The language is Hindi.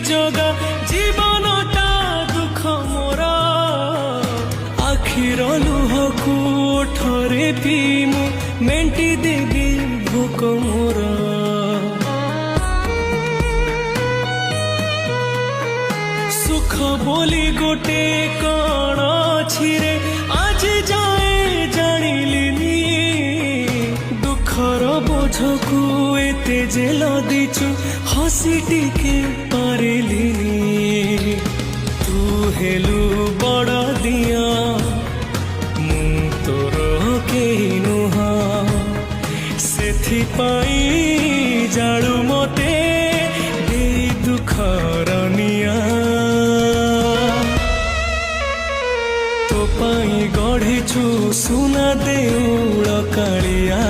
जगा जीवनटा दुख मोरा आखिर लुहकू ओठरे पीमु मेंटी देवी भोक मोरा सुख बोली गोटे कण अछि रे आज जाए जानिलिनी दुखर बोझकू एते जे लदिचु हसी टिके पारिलिनी तू हेलु बड़ दिया मु तोर केही नुहा सेथिपाई जाळु मते देई दुखर निया तो पाई गढ़िछु सुना देउळ कालिया।